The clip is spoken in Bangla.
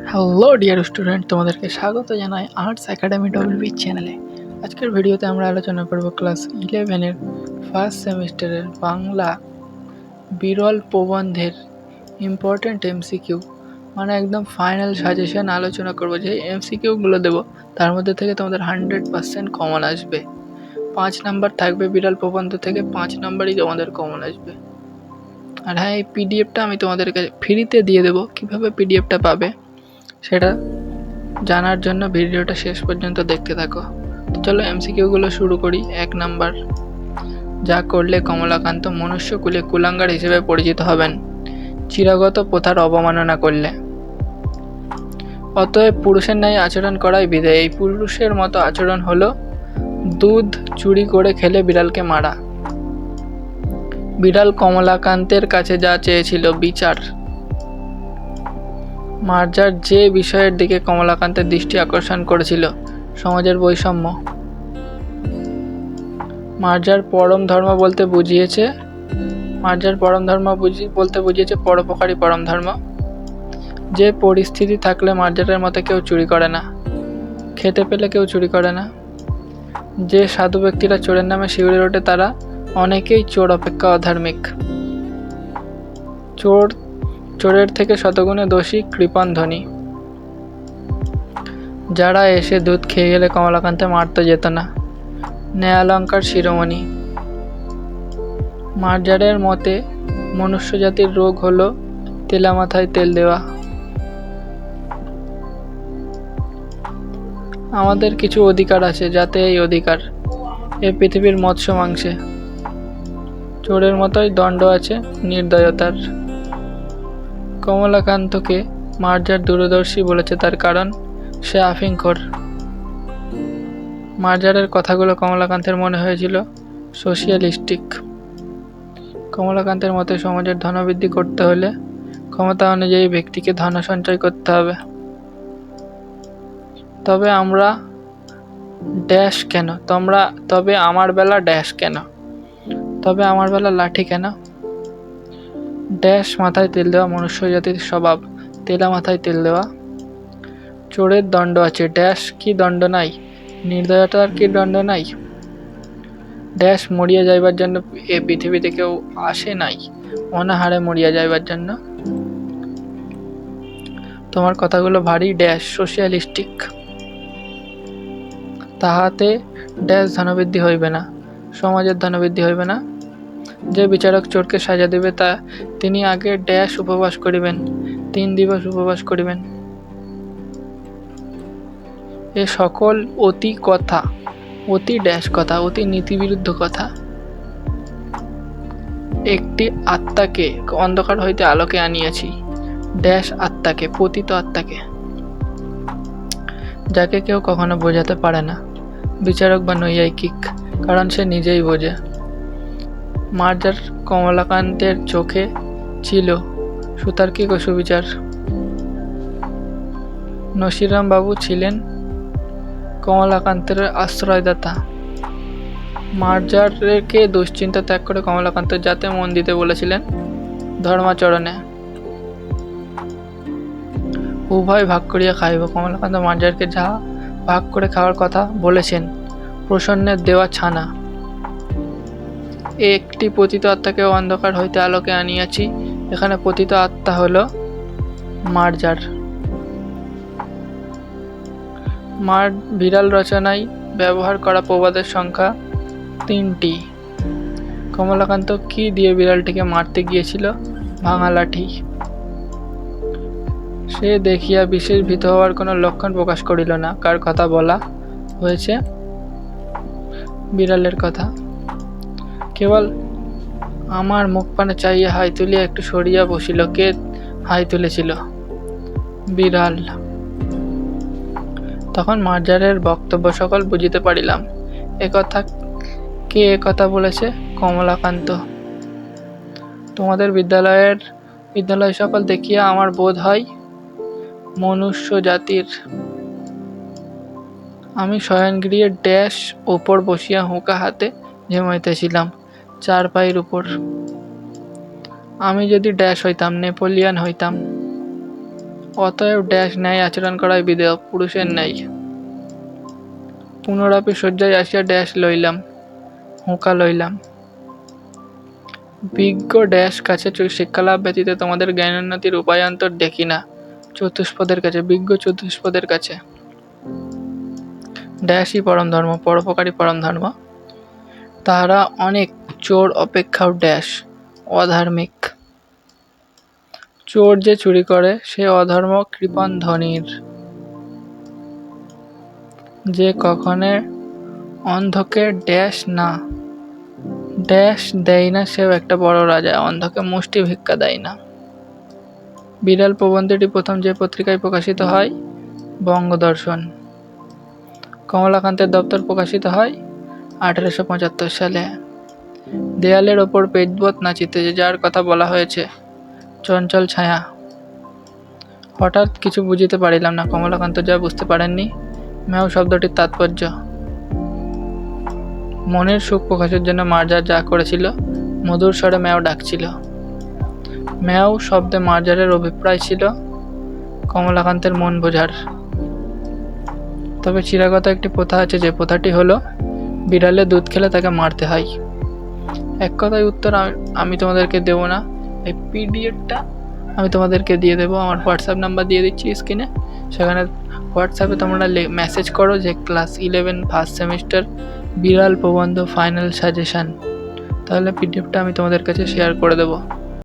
হ্যালো ডিয়ার স্টুডেন্ট, তোমাদেরকে স্বাগত জানাই আর্টস একাডেমি ডব্লিউবি চ্যানেলে। আজকের ভিডিওতে আমরা আলোচনা করব ক্লাস 11-এর ফার্স্ট সেমিস্টারের বাংলা বিরল প্রবন্ধের ইম্পর্ট্যান্ট এমসিকিউ, মানে একদম ফাইনাল সাজেশন আলোচনা করব। যে এমসিকিউগুলো দেবো তার মধ্যে থেকে তোমাদের 100% কমন আসবে। 5 নাম্বার থাকবে বিরল প্রবন্ধ থেকে, 5 নাম্বারই তোমাদের কমন আসবে। আর হ্যাঁ, এই পিডিএফটা আমি তোমাদেরকে ফ্রিতে দিয়ে দেবো। কীভাবে পিডিএফটা পাবে সেটা জানার জন্য ভিডিওটা শেষ পর্যন্ত দেখতে থাকো। তো চলো এমসিকিউগুলো শুরু করি। 1 নাম্বার, যা করলে কমলাকান্ত মনুষ্যকুলে কুলাঙ্গার হিসেবে পরিচিত হবেন, চিরাগত প্রথার অবমাননা করলে। অতএব পুরুষের ন্যায় আচরণ করাই বিধেয়। এই পুরুষের মতো আচরণ হলো দুধ চুরি করে খেলে বিড়ালকে মারা। বিড়াল কমলাকান্তের কাছে যা চেয়েছিল, বিচার। মার্জার যে বিষয়ের দিকে কমলাকান্তের দৃষ্টি আকর্ষণ করেছিল, সমাজের বৈষম্য। মার্জার পরম ধর্ম বলতে বুঝিয়েছে পরোপকারী পরম ধর্ম। যে পরিস্থিতি থাকলে মার্জারের মতে কেউ চুরি করে না, খেতে পেলে কেউ চুরি করে না। যে সাধু ব্যক্তিরা চোরের নামে শিউরে ওঠে, তারা অনেকেই চোর অপেক্ষা অধার্মিক। চোরের থেকে শতগুণে দোষী কৃপণ ধনী। যারা এসে দুধ খেয়ে গেলে কমলাকান্তে মারতে যেত না, ন্যায়ালঙ্কার শিরোমণি। মার্জারের মতে মনুষ্য জাতির রোগ হলো তেলা মাথায় তেল দেওয়া। আমাদের কিছু অধিকার আছে, যাতে এই অধিকার এ পৃথিবীর মৎস্য মাংসে। চোরের মতোই দণ্ড আছে নির্দয়তার। কমলাকান্তকে মার্জার দূরদর্শী বলেছে, তার কারণ সে আফিংখোর। মার্জারের কথাগুলো কমলাকান্তের মনে হয়েছিল সোশিয়ালিস্টিক। কমলাকান্তের মতে সমাজের ধনবৃদ্ধি করতে হলে ক্ষমতা অনুযায়ী ব্যক্তিকে ধন সঞ্চয় করতে হবে। তবে আমরা ড্যাশ কেন? তবে আমার বেলা ড্যাশ কেন? তবে আমার বেলা লাঠি কেন? ড্যাশ মাথায় তেল দেওয়া মনুষ্য জাতির স্বভাব, তেলা মাথায় তেল দেওয়া। চোরের দণ্ড আছে, ড্যাশ কি দণ্ড নাই? নির্দয়তার কি দণ্ড নাই? ড্যাশ মরিয়া যাইবার জন্য এ পৃথিবীতে কেউ আসে নাই, অনাহারে মরিয়া যাইবার জন্য। তোমার কথাগুলো ভারী ড্যাশ সোশিয়ালিস্টিক। তাহাতে ড্যাশ ধনবৃদ্ধি হইবে না, সমাজের ধনবৃদ্ধি হইবে না। যে বিচারক চোরকে সাজা দেবে, তিনি আগে ড্যাশ উপবাস করিবেন, 3 দিবস উপবাস করিবেন। এ সকল অতি কথা, অতি ড্যাশ কথা, অতি নীতিবিরুদ্ধ কথা। একটি আত্মাকে অন্ধকার হইতে আলোকে আনিয়াছি, ড্যাশ আত্মাকে, পতিত আত্মাকে, যাকে কেউ কখনো বোঝাতে পারে না, বিচারক বা নৈয়ায়িক, কারণ সে নিজেই বোঝে। মার্জার কমলাকান্তের চোখে ছিল সুতার্কিক ও সুবিচার। নসিরাম বাবু ছিলেন কমলাকান্তের আশ্রয়দাতা। মার্জারকে দুশ্চিন্তা ত্যাগ করে কমলাকান্তের যাতে মন দিতে বলেছিলেন ধর্মাচরণে। উভয় ভাগ করিয়া খাইব। কমলাকান্ত মার্জারকে যা ভাগ করে খাওয়ার কথা বলেছেন, প্রসন্নের দেওয়া ছানা। একটি পতিত আত্মাকে অন্ধকার হইতে আলোকে আনিয়াছি, এখানে পতিত আত্মা হল মার্জার। বিড়াল রচনায় ব্যবহার করা প্রবাদের সংখ্যা 3টি। কমলাকান্ত কি দিয়ে বিড়ালটিকে মারতে গিয়েছিল? ভাঙা লাঠি। সে দেখিয়া বিশেষ ভীত হওয়ার কোনো লক্ষণ প্রকাশ করিল না। কার কথা বলা হয়েছে? বিড়ালের কথা। কেবল আমার মুখ পানে চাইয়া হাই তুলিয়া একটু সরিয়া বসিল। কে হাই তুলেছিল? বিড়াল। তখন মার্জারের বক্তব্য সকল বুঝিতে পারিলাম। কে বলেছে? কমলাকান্ত। তোমাদের বিদ্যালয় সকল দেখিয়া আমার বোধ হয় মনুষ্য জাতির। আমি শয়নগৃহে ড্যাশ ওপর বসিয়া হুঁকা হাতে ঝিমাইতেছিলাম, 4 পায়ের উপর। আমি যদি ড্যাশ হইতাম, নেপোলিয়ান হইতাম। অতএব ড্যাশ ন্যায় আচরণ করাই বিধেয়, পুরুষের ন্যায়। পুনরাপি শয্যায় আসিয়া ড্যাশ লইলাম, হুঁকা লইলাম। বিজ্ঞ ড্যাশ কাছে শিক্ষালাভ ব্যতীত তোমাদের জ্ঞানোন্নতির উপায়ান্তর দেখি না। চতুষ্পদের কাছে, বিজ্ঞ চতুষ্পদের কাছে। ড্যাশই পরম ধর্ম, পরোপকারী পরম ধর্ম। তাহারা অনেক চোর অপেক্ষাও ড্যাশ অধার্মিক। চোর যে চুরি করে সে অধর্ম কৃপণ ধনীর। যে কখনে অন্ধকে ড্যাশ না ড্যাশ দেয় না সেও একটা বড় রাজা, অন্ধকে মুষ্টি ভিক্ষা দেয় না। বিড়াল প্রবন্ধটি প্রথম যে পত্রিকায় প্রকাশিত হয় বঙ্গদর্শন। কমলাকান্তের দপ্তর প্রকাশিত হয় 1875 সালে। দেয়ালের ওপর পেজবৎ নাচিতেছে, যার কথা বলা হয়েছে চঞ্চল ছায়া। হঠাৎ কিছু বুঝিতে পারিলাম না, কমলাকান্ত যা বুঝতে পারেননি। ম্যাও শব্দটির তাৎপর্য। মনের সুখ প্রকাশের জন্য মার্জার যা করেছিল, মধুর স্বরে ম্যাও ডাকছিল। ম্যাও শব্দে মার্জারের অভিপ্রায় ছিল কমলাকান্তের মন বোঝার। তবে চিরাগত একটি প্রথা আছে, যে প্রথাটি হলো বিড়ালে দুধ খেলে তাকে মারতে হয়। এক কথায় উত্তর আমি তোমাদেরকে দেব না, এই পিডিএফটা আমি তোমাদেরকে দিয়ে দেবো। আমার হোয়াটসঅ্যাপ নাম্বার দিয়ে দিচ্ছি স্ক্রিনে, সেখানে হোয়াটসঅ্যাপে তোমরা মেসেজ করো যে ক্লাস 11 ফার্স্ট সেমিস্টার বিড়াল প্রবন্ধ ফাইনাল সাজেশান, তাহলে পিডিএফটা আমি তোমাদের কাছে শেয়ার করে দেবো।